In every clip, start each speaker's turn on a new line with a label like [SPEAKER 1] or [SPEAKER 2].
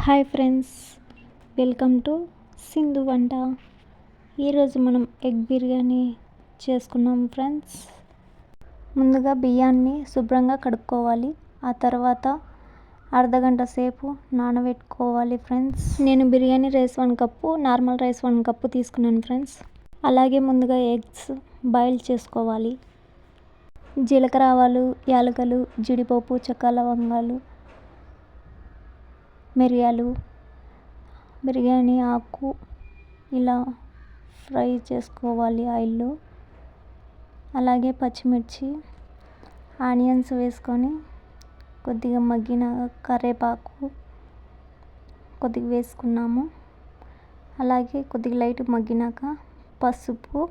[SPEAKER 1] Hi friends, welcome to Sindhu వంట. ఈరోజు మనం ఎగ్ బిర్యానీ చేసుకున్నాం ఫ్రెండ్స్. ముందుగా బియ్యాన్ని శుభ్రంగా కడుక్కోవాలి. ఆ తర్వాత అర్ధగంట సేపు నానబెట్టుకోవాలి ఫ్రెండ్స్. నేను biryani rice 1 cup, normal rice 1 cup తీసుకున్నాను ఫ్రెండ్స్. అలాగే ముందుగా ఎగ్స్ బాయిల్ చేసుకోవాలి. జీలకర్ర, ఆవాలు, యాలకులు, జీడిపప్పు, చెక్క, లవంగాలు, మిరియాలు, బిర్యానీ ఆకు ఇలా ఫ్రై చేసుకోవాలి ఆయిల్లో. అలాగే పచ్చిమిర్చి, ఆనియన్స్ వేసుకొని కొద్దిగా మగ్గిన కరివేపాకు కొద్దిగా వేసుకున్నాము. అలాగే కొద్దిగా లైట్ మగ్గినాక పసుపు,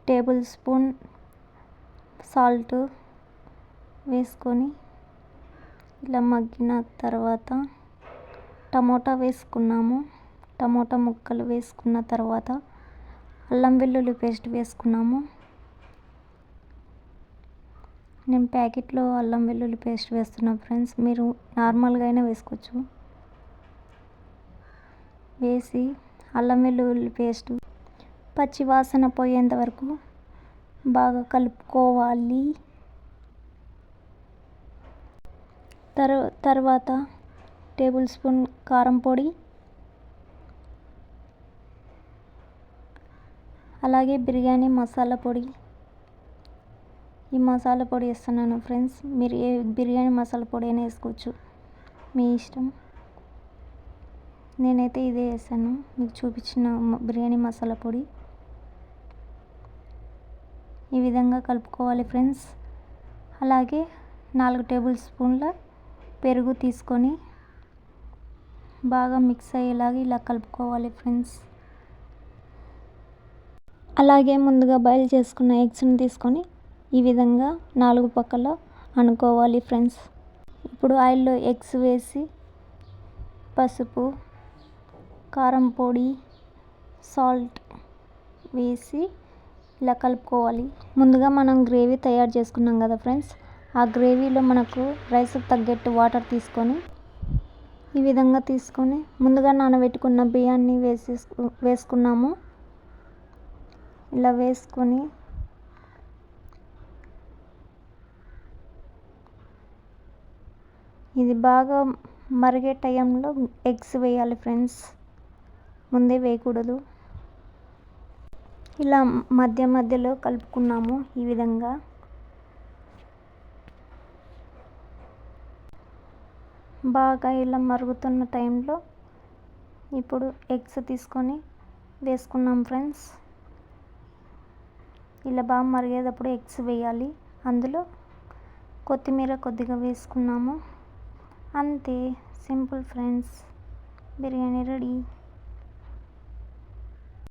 [SPEAKER 1] టేబుల్ స్పూన్ సాల్ట్ వేసుకొని ఇలా మగ్గిన తర్వాత టమోటా వేసుకున్నాము. టమోటా ముక్కలు వేసుకున్న తర్వాత అల్లం వెల్లుల్లి పేస్ట్ వేసుకున్నాము. నేను ప్యాకెట్లో అల్లం వెల్లుల్లి పేస్ట్ వేస్తున్నాను ఫ్రెండ్స్, మీరు నార్మల్గా అయినా వేసుకోవచ్చు. వేసి అల్లం వెల్లుల్లి పేస్ట్ పచ్చి వాసన పోయేంత వరకు బాగా కలుపుకోవాలి. తర్వాత టేబుల్ స్పూన్ కారం పొడి, అలాగే బిర్యానీ మసాలా పొడి. ఈ మసాలా పొడి వేస్తున్నాను ఫ్రెండ్స్, మీరు ఏ బిర్యానీ మసాలా పొడి అయినా వేసుకోవచ్చు, మీ ఇష్టం. నేనైతే ఇదే వేసాను, మీకు చూపించిన బిర్యానీ మసాలా పొడి. ఈ విధంగా కలుపుకోవాలి ఫ్రెండ్స్. అలాగే 4 టేబుల్ స్పూన్ల పెరుగు తీసుకొని బాగా మిక్స్ అయ్యేలాగా ఇలా కలుపుకోవాలి ఫ్రెండ్స్. అలాగే ముందుగా బాయిల్ చేసుకున్న ఎగ్స్ని తీసుకొని ఈ విధంగా 4 పక్కల అనుకోవాలి ఫ్రెండ్స్. ఇప్పుడు ఆయిల్లో ఎగ్స్ వేసి పసుపు, కారం పొడి, సాల్ట్ వేసి ఇలా కలుపుకోవాలి. ముందుగా మనం గ్రేవీ తయారు చేసుకున్నాం కదా ఫ్రెండ్స్, ఆ గ్రేవీలో మనకు రైస్కి తగ్గట్టు వాటర్ తీసుకొని ఈ విధంగా తీసుకొని ముందుగా నానబెట్టుకున్న బియ్యాన్ని వేసుకున్నాము. ఇలా వేసుకొని ఇది బాగా మరిగే టైంలో ఎగ్స్ వేయాలి ఫ్రెండ్స్, ముందే వేయకూడదు. ఇలా మధ్యలో కలుపుకున్నాము. ఈ విధంగా బాగా ఇలా మరుగుతున్న టైంలో ఇప్పుడు ఎగ్స్ తీసుకొని వేసుకున్నాం ఫ్రెండ్స్. ఇలా బాగా మరిగేటప్పుడు ఎగ్స్ వేయాలి. అందులో కొత్తిమీర కొద్దిగా వేసుకున్నాము. అంతే, సింపుల్ ఫ్రెండ్స్, బిర్యానీ రెడీ.